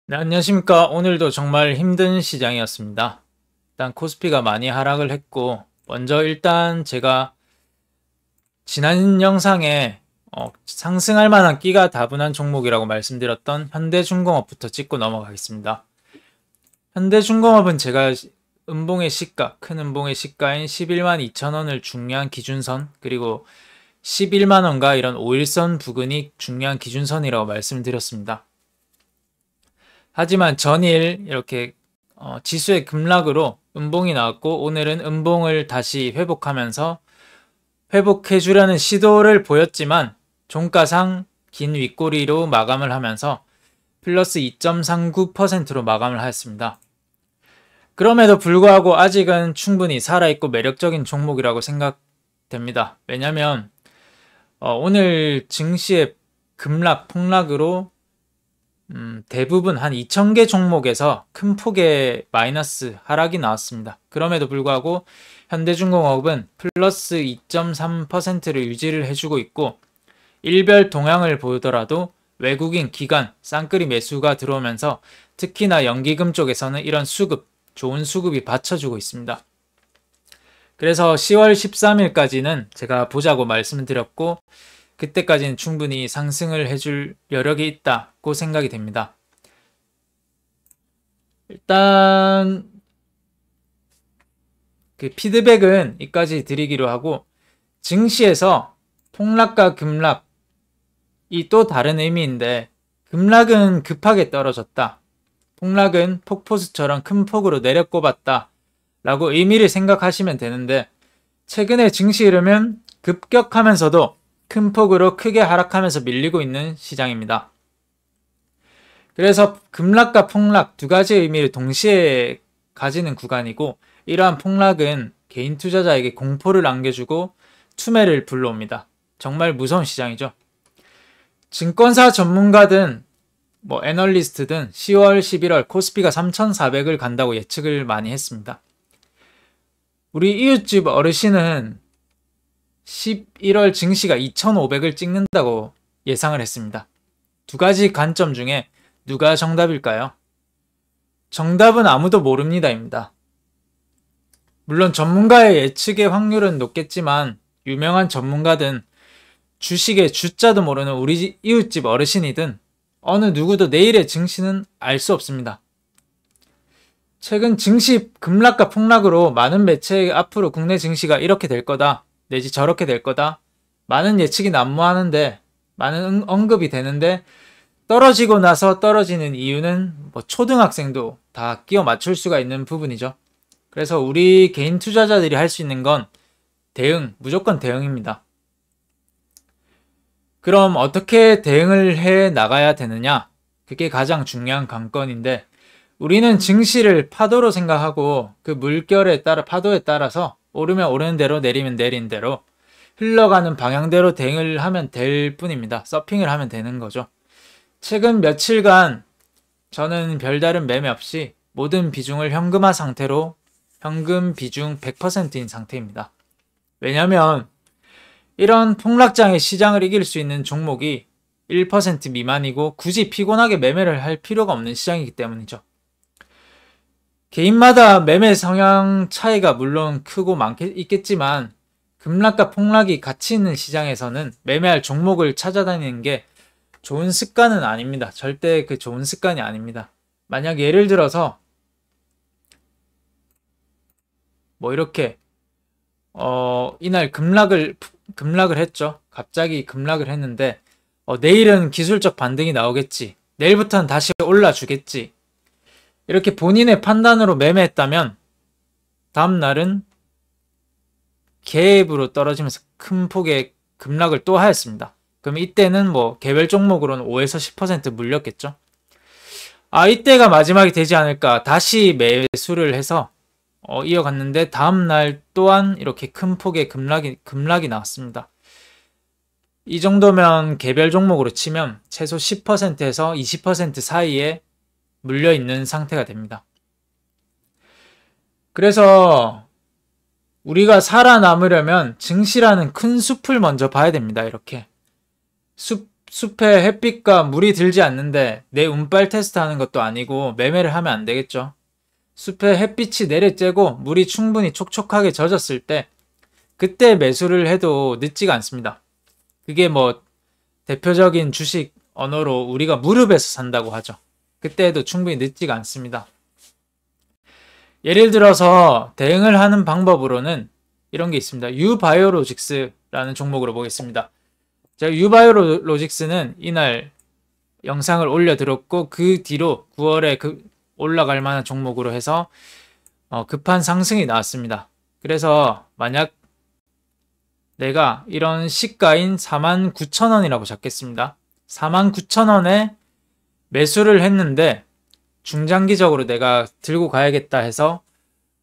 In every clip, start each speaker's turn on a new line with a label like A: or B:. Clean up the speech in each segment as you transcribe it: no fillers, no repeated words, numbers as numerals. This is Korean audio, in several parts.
A: 네, 안녕하십니까. 오늘도 정말 힘든 시장이었습니다. 일단 코스피가 많이 하락을 했고, 먼저 일단 제가 지난 영상에 상승할 만한 끼가 다분한 종목이라고 말씀드렸던 현대중공업부터 짚고 넘어가겠습니다. 현대중공업은 제가 음봉의 시가, 큰 음봉의 시가인 11만 2천 원을 중요한 기준선, 그리고 11만 원과 이런 5일선 부근이 중요한 기준선이라고 말씀드렸습니다. 하지만 전일 이렇게 지수의 급락으로 음봉이 나왔고, 오늘은 음봉을 다시 회복하면서 회복해주려는 시도를 보였지만 종가상 긴 윗꼬리로 마감을 하면서 플러스 2.39%로 마감을 하였습니다. 그럼에도 불구하고 아직은 충분히 살아있고 매력적인 종목이라고 생각됩니다. 왜냐하면 오늘 증시의 급락, 폭락으로 대부분 한 2,000개 종목에서 큰 폭의 마이너스 하락이 나왔습니다. 그럼에도 불구하고 현대중공업은 플러스 2.3%를 유지를 해주고 있고, 일별 동향을 보더라도 외국인 기관 쌍끌이 매수가 들어오면서 특히나 연기금 쪽에서는 이런 수급, 좋은 수급이 받쳐주고 있습니다. 그래서 10월 13일까지는 제가 보자고 말씀드렸고, 그때까지는 충분히 상승을 해줄 여력이 있다고 생각이 됩니다. 일단 그 피드백은 이까지 드리기로 하고, 증시에서 폭락과 급락이 또 다른 의미인데, 급락은 급하게 떨어졌다, 폭락은 폭포수처럼 큰 폭으로 내려꼽았다 라고 의미를 생각하시면 되는데, 최근에 증시 흐름은 급격하면서도 큰 폭으로 크게 하락하면서 밀리고 있는 시장입니다. 그래서 급락과 폭락 두 가지 의미를 동시에 가지는 구간이고, 이러한 폭락은 개인 투자자에게 공포를 안겨주고 투매를 불러옵니다. 정말 무서운 시장이죠. 증권사 전문가든 애널리스트든 10월, 11월 코스피가 3,400을 간다고 예측을 많이 했습니다. 우리 이웃집 어르신은 11월 증시가 2,500을 찍는다고 예상을 했습니다. 두 가지 관점 중에 누가 정답일까요? 정답은 아무도 모릅니다입니다. 물론 전문가의 예측의 확률은 높겠지만, 유명한 전문가든 주식의 주자도 모르는 우리 이웃집 어르신이든 어느 누구도 내일의 증시는 알 수 없습니다. 최근 증시 급락과 폭락으로 많은 매체 앞으로 국내 증시가 이렇게 될 거다, 내지 저렇게 될 거다, 많은 예측이 난무하는데, 많은 언급이 되는데, 떨어지고 나서 떨어지는 이유는 초등학생도 다 끼워 맞출 수가 있는 부분이죠. 그래서 우리 개인 투자자들이 할 수 있는 건 대응, 무조건 대응입니다. 그럼 어떻게 대응을 해 나가야 되느냐? 그게 가장 중요한 관건인데, 우리는 증시를 파도로 생각하고 그 물결에 따라, 파도에 따라서 오르면 오르는 대로, 내리면 내리는 대로 흘러가는 방향대로 대응을 하면 될 뿐입니다. 서핑을 하면 되는 거죠. 최근 며칠간 저는 별다른 매매 없이 모든 비중을 현금화 상태로 현금 비중 100%인 상태입니다. 왜냐하면 이런 폭락장의 시장을 이길 수 있는 종목이 1% 미만이고 굳이 피곤하게 매매를 할 필요가 없는 시장이기 때문이죠. 개인마다 매매 성향 차이가 물론 크고 있겠지만, 급락과 폭락이 같이 있는 시장에서는 매매할 종목을 찾아다니는 게 좋은 습관은 아닙니다. 절대 그 좋은 습관이 아닙니다. 만약 예를 들어서 이렇게 이날 급락을 했죠. 갑자기 급락을 했는데 내일은 기술적 반등이 나오겠지, 내일부터는 다시 올라주겠지, 이렇게 본인의 판단으로 매매했다면 다음날은 갭으로 떨어지면서 큰 폭의 급락을 또 하였습니다. 그럼 이때는 개별 종목으로는 5에서 10% 물렸겠죠. 이때가 마지막이 되지 않을까, 다시 매수를 해서 이어갔는데 다음날 또한 이렇게 큰 폭의 급락이 나왔습니다. 이 정도면 개별 종목으로 치면 최소 10%에서 20% 사이에 물려있는 상태가 됩니다. 그래서 우리가 살아남으려면 증시라는 큰 숲을 먼저 봐야 됩니다. 이렇게 숲에 햇빛과 물이 들지 않는데 내 운빨 테스트 하는 것도 아니고 매매를 하면 안 되겠죠. 숲에 햇빛이 내리쬐고 물이 충분히 촉촉하게 젖었을 때 그때 매수를 해도 늦지가 않습니다. 그게 뭐 대표적인 주식 언어로 우리가 무릎에서 산다고 하죠. 그때 해도 충분히 늦지가 않습니다. 예를 들어서 대응을 하는 방법으로는 이런 게 있습니다. 유바이오로직스라는 종목으로 보겠습니다. 제가 유바이오로직스는 이날 영상을 올려드렸고 그 뒤로 9월에 올라갈 만한 종목으로 해서 급한 상승이 나왔습니다. 그래서 만약 내가 이런 시가인 49,000원이라고 잡겠습니다. 49,000원에 매수를 했는데 중장기적으로 내가 들고 가야겠다 해서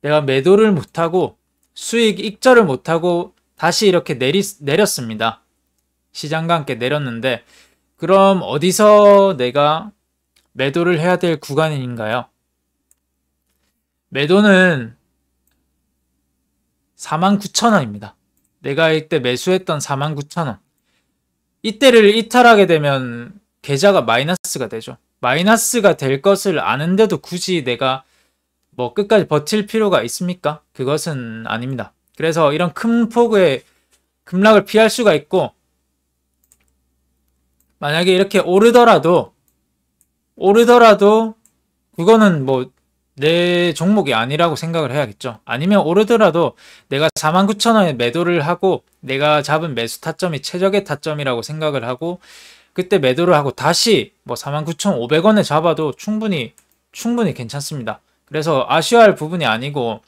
A: 내가 매도를 못하고 수익 익절을 못하고 다시 이렇게 내렸습니다. 시장과 함께 내렸는데 그럼 어디서 내가 매도를 해야 될 구간인가요? 매도는 49,000원입니다. 내가 이때 매수했던 49,000원. 이때를 이탈하게 되면 계좌가 마이너스가 되죠. 마이너스가 될 것을 아는데도 굳이 내가 뭐 끝까지 버틸 필요가 있습니까? 그것은 아닙니다. 그래서 이런 큰 폭의 급락을 피할 수가 있고 만약에 이렇게 오르더라도 그거는 뭐 내 종목이 아니라고 생각을 해야겠죠. 아니면 오르더라도 내가 49,000원에 매도를 하고 내가 잡은 매수 타점이 최적의 타점이라고 생각을 하고 그때 매도를 하고 다시 뭐 49,500원에 잡아도 충분히 괜찮습니다. 그래서 아쉬워할 부분이 아니고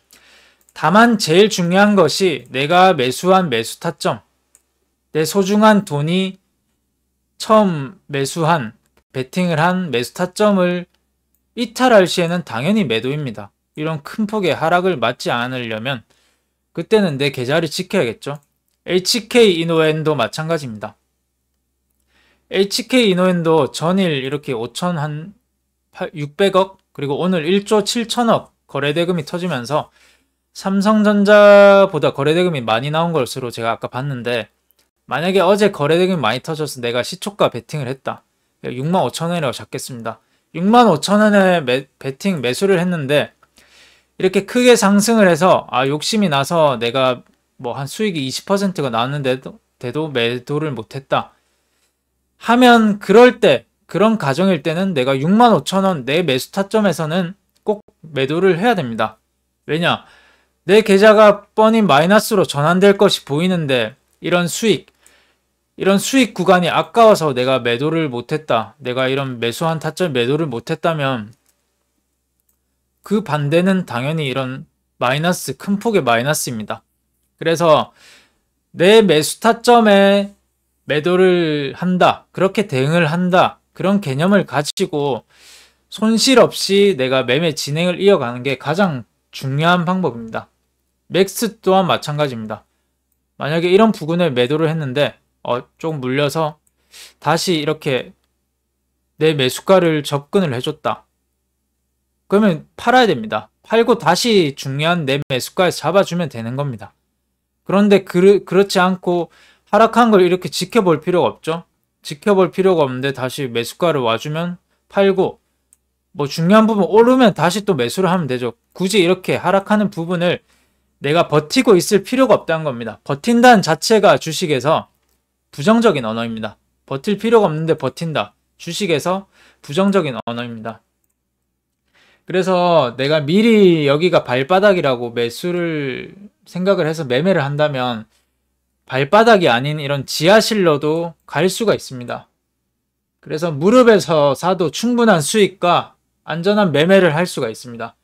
A: 다만 제일 중요한 것이 내가 매수한 매수 타점, 내 소중한 돈이 처음 매수한 베팅을 한 매수 타점을 이탈할 시에는 당연히 매도입니다. 이런 큰 폭의 하락을 맞지 않으려면 그때는 내 계좌를 지켜야겠죠. HK 이노엔도 마찬가지입니다. HK 이노엔도 전일 이렇게 600억 그리고 오늘 1조 7천억 거래대금이 터지면서 삼성전자보다 거래대금이 많이 나온 것으로 제가 아까 봤는데 만약에 어제 거래대금이 많이 터져서 내가 시초가 베팅을 했다. 65,000원이라고 잡겠습니다. 65,000원에 베팅 매수를 했는데 이렇게 크게 상승을 해서 욕심이 나서 내가 뭐 한 수익이 20%가 나왔는데도 매도를 못했다 하면 그럴 때 그런 가정일 때는 내가 65,000원 내 매수 타점에서는 꼭 매도를 해야 됩니다. 왜냐? 내 계좌가 뻔히 마이너스로 전환될 것이 보이는데 이런 수익 구간이 아까워서 내가 매도를 못했다. 내가 이런 매수한 타점 매도를 못했다면 그 반대는 당연히 이런 마이너스, 큰 폭의 마이너스입니다. 그래서 내 매수 타점에 매도를 한다. 그렇게 대응을 한다. 그런 개념을 가지고 손실 없이 내가 매매 진행을 이어가는 게 가장 중요한 방법입니다. 맥스 또한 마찬가지입니다. 만약에 이런 부근에 매도를 했는데 조금 물려서 다시 이렇게 내 매수가를 접근을 해줬다. 그러면 팔아야 됩니다. 팔고 다시 중요한 내 매수가에서 잡아주면 되는 겁니다. 그런데 그렇지 않고 하락한 걸 이렇게 지켜볼 필요가 없죠. 지켜볼 필요가 없는데 다시 매수가를 와주면 팔고 뭐 중요한 부분 오르면 다시 또 매수를 하면 되죠. 굳이 이렇게 하락하는 부분을 내가 버티고 있을 필요가 없다는 겁니다. 버틴다는 자체가 주식에서 부정적인 언어입니다. 버틸 필요가 없는데 버틴다. 주식에서 부정적인 언어입니다. 그래서 내가 미리 여기가 발바닥이라고 매수를 생각을 해서 매매를 한다면 발바닥이 아닌 이런 지하실로도 갈 수가 있습니다. 그래서 무릎에서 사도 충분한 수익과 안전한 매매를 할 수가 있습니다.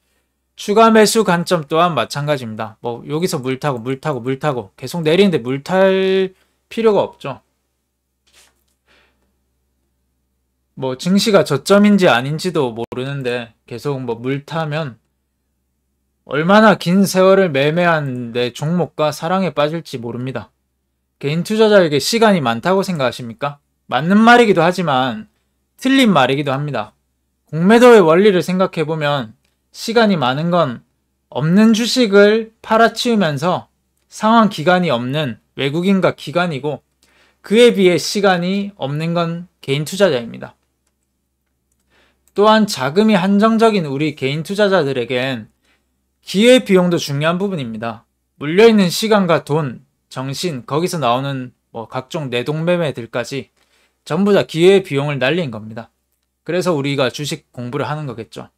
A: 추가 매수 관점 또한 마찬가지입니다. 뭐 여기서 물 타고 계속 내리는데 물 탈 필요가 없죠. 뭐 증시가 저점인지 아닌지도 모르는데 계속 뭐 물 타면 얼마나 긴 세월을 매매한 내 종목과 사랑에 빠질지 모릅니다. 개인 투자자에게 시간이 많다고 생각하십니까? 맞는 말이기도 하지만 틀린 말이기도 합니다. 공매도의 원리를 생각해보면 시간이 많은 건 없는 주식을 팔아치우면서 상환 기간이 없는 외국인과 기관이고 그에 비해 시간이 없는 건 개인 투자자입니다. 또한 자금이 한정적인 우리 개인 투자자들에겐 기회 비용도 중요한 부분입니다. 물려있는 시간과 돈, 정신, 거기서 나오는 각종 내동매매들까지 전부 다 기회 비용을 날린 겁니다. 그래서 우리가 주식 공부를 하는 거겠죠.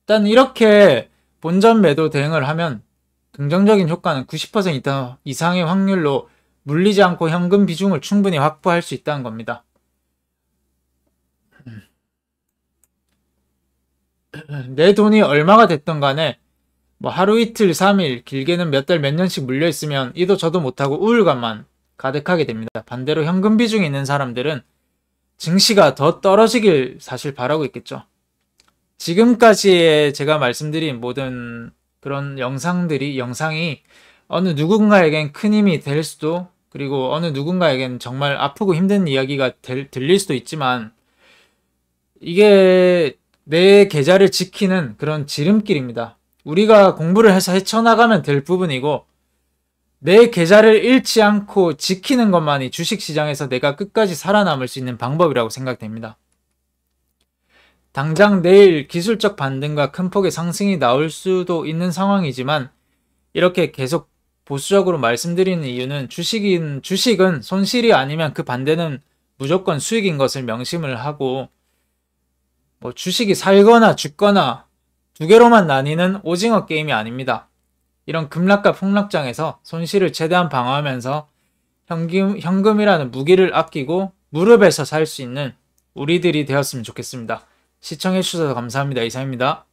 A: 일단 이렇게 본전 매도 대응을 하면 긍정적인 효과는 90% 이상의 확률로 물리지 않고 현금 비중을 충분히 확보할 수 있다는 겁니다. 내 돈이 얼마가 됐던 간에 하루 이틀 3일 길게는 몇 달 몇 년씩 물려있으면 이도 저도 못하고 우울감만 가득하게 됩니다. 반대로 현금 비중이 있는 사람들은 증시가 더 떨어지길 사실 바라고 있겠죠. 지금까지의 제가 말씀드린 모든 그런 영상이 어느 누군가에겐 큰 힘이 될 수도, 그리고 어느 누군가에겐 정말 아프고 힘든 이야기가 들릴 수도 있지만, 이게 내 계좌를 지키는 그런 지름길입니다. 우리가 공부를 해서 헤쳐나가면 될 부분이고, 내 계좌를 잃지 않고 지키는 것만이 주식시장에서 내가 끝까지 살아남을 수 있는 방법이라고 생각됩니다. 당장 내일 기술적 반등과 큰 폭의 상승이 나올 수도 있는 상황이지만, 이렇게 계속 보수적으로 말씀드리는 이유는 주식은 손실이 아니면 그 반대는 무조건 수익인 것을 명심을 하고, 주식이 살거나 죽거나 두 개로만 나뉘는 오징어 게임이 아닙니다. 이런 급락과 폭락장에서 손실을 최대한 방어하면서 현금이라는 무기를 아끼고 무릎에서 살 수 있는 우리들이 되었으면 좋겠습니다. 시청해주셔서 감사합니다. 이상입니다.